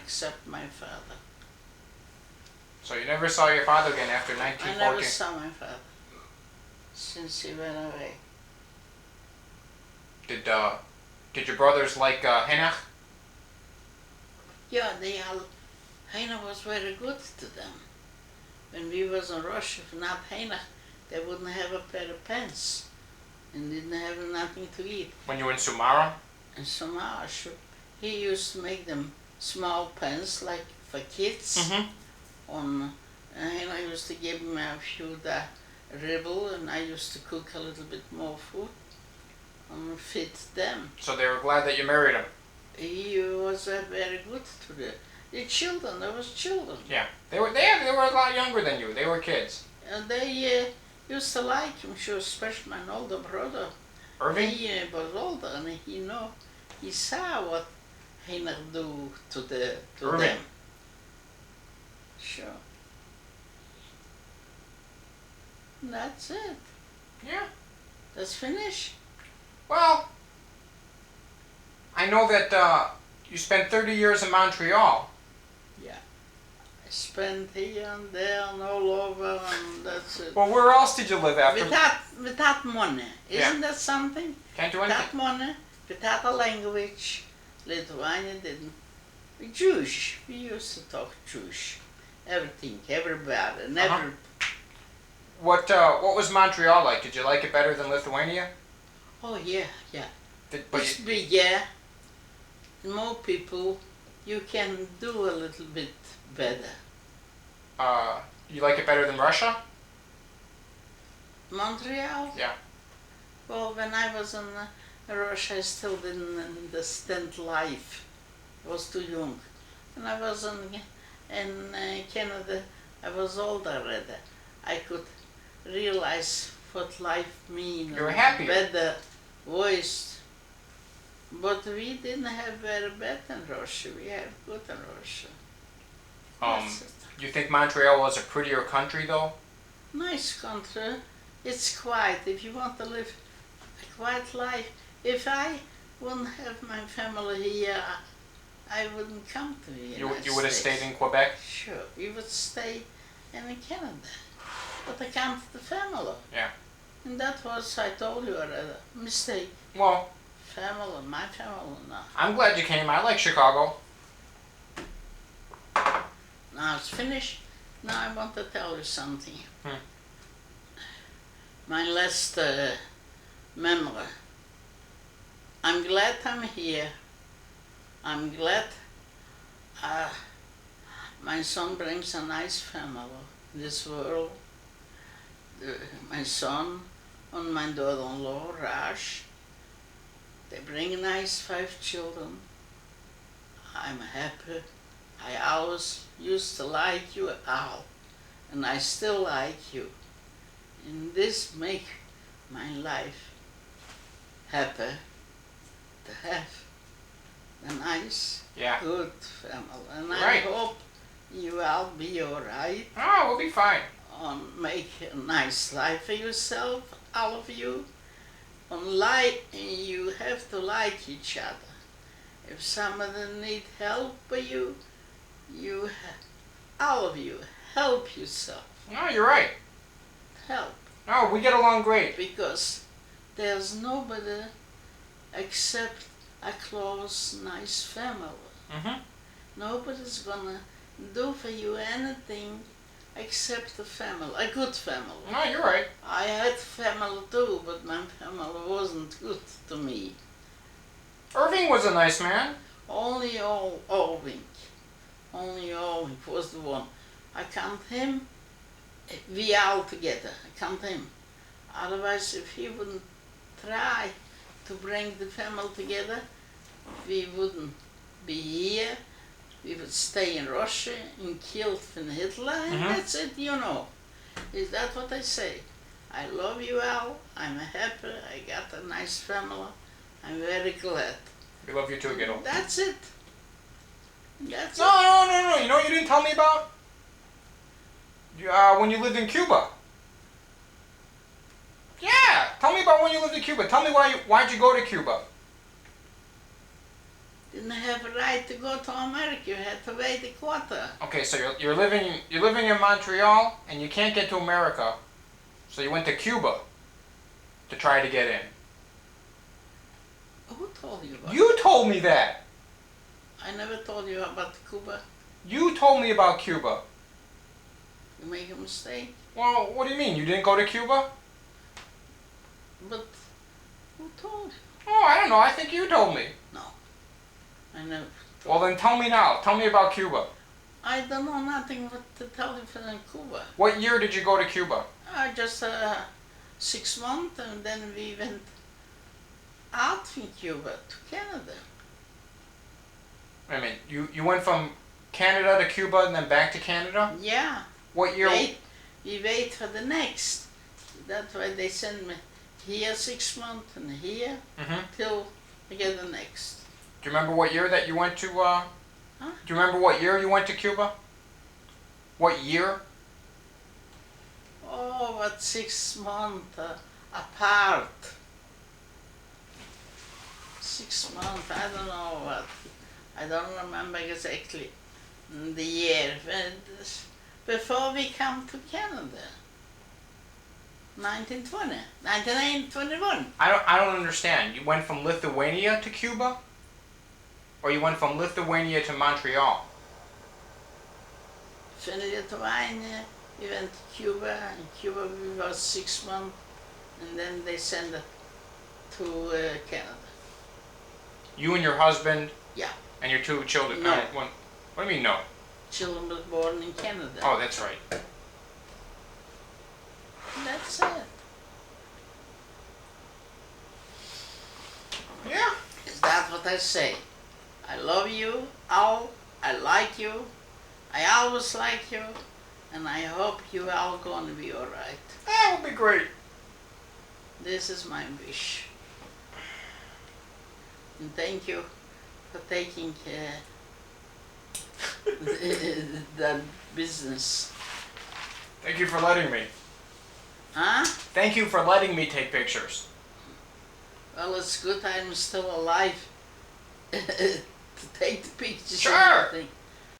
except my father. So you never saw your father again after I 1914? never saw my father since he went away. Did your brothers like Heinach? Yeah, Heine was very good to them. When we was in Russia, if not Heine, they wouldn't have a pair of pants and didn't have nothing to eat. When you were in Samara? And somehow, he used to make them small pens like for kids. And I used to give him a few ribble, and I used to cook a little bit more food and fit them. So they were glad that you married him? He was very good to the children. There was children. Yeah, they were a lot younger than you. They were kids. And they used to like him, sure, especially my older brother. Irving? He was older, and he saw what Heiner do to Irving. them. Sure. And that's it. Yeah. That's finished. Well, I know that you spent 30 years in Montreal. Yeah. I spent here and there and all over, and that's it. Well, where else did you live after? Without money. Isn't that something? Can't do Without anything. money, without a language. Lithuania didn't. We're Jewish. We used to talk Jewish. Everything, everybody, never. What was Montreal like? Did you like it better than Lithuania? Oh yeah. But It's big, yeah. More people, you can do a little bit better. you like it better than Russia? Montreal? Yeah. Well, when I was in Russia, I still didn't understand life. I was too young. When I was in Canada, I was older already. I could realize what life means. You were happier. Better voice. But we didn't have very bad in Russia. We had good in Russia. That's it. You think Montreal was a prettier country though? Nice country. It's quiet. If you want to live a quiet life, if I wouldn't have my family here, I wouldn't come to the United States. You would have stayed in Quebec? Sure. We would stay in Canada. But I come to the family. Yeah. And that was, I told you already, a mistake. Well, Family, my family, no. I'm glad you came. I like Chicago. Now it's finished. Now I want to tell you something. My last memory. I'm glad I'm here. I'm glad my son brings a nice family in this world. My son and my daughter-in-law, Raj, they bring nice 5 children. I'm happy. I always used to like you all, and I still like you. And this make my life happy to have a nice, good family. And I hope you all be all right. Oh, we'll be fine. And make a nice life for yourself, all of you. And you have to like each other. If somebody need help by you, all of you, help yourself. No, you're right. Help. No, we get along great. Because there's nobody except a close, nice family. Nobody's gonna do for you anything except the family, a good family. No, you're right. I had family too, but my family wasn't good to me. Irving was a nice man. Only Irving was the one. I count him, we all together, I count him. Otherwise, if he wouldn't try to bring the family together, we wouldn't be here. We would stay in Russia and killed from Hitler, and that's it, you know. Is that what I say? I love you all, I'm happy, I got a nice family, I'm very glad. We love you too, Gittel. That's it. That's it. No. You know what you didn't tell me about? When you lived in Cuba. Yeah, tell me about when you lived in Cuba. Tell me why'd you go to Cuba? didn't have a right to go to America. You had to wait a quarter. Okay, so you're living in Montreal and you can't get to America, so you went to Cuba to try to get in. Who told you about You told me that. I never told you about Cuba. You told me about Cuba. You make a mistake. Well, what do you mean? You didn't go to Cuba? But who told you? Oh, I don't know. I think you told me. No. I never Well, then tell me now. Tell me about Cuba. I don't know nothing what to tell you from Cuba. What year did you go to Cuba? Just 6 months, and then we went out from Cuba to Canada. I mean, you went from Canada to Cuba and then back to Canada? Yeah. What year? We wait for the next. That's why they send me here 6 months and here till I get the next. Do you remember what year that you went to, Huh? Do you remember what year you went to Cuba? What year? Oh, what 6 months apart. 6 months, I don't know what. I don't remember exactly the year. Before we come to Canada. 1920, 1921. I don't understand. You went from Lithuania to Cuba? Or you went from Lithuania to Montreal? From Lithuania, we went to Cuba. In Cuba we was 6 months, and then they sent it to Canada. You and your husband? Yeah. And your 2 children? No. What do you mean no? Children was born in Canada. Oh, that's right. That's it. Yeah. Is that what I say? I love you all. I like you. I always like you. And I hope you all gonna be alright. That would be great. This is my wish. And thank you for taking that business. Thank you for letting me. Huh? Thank you for letting me take pictures. Well, it's good I'm still alive to take the pictures. Sure. And everything.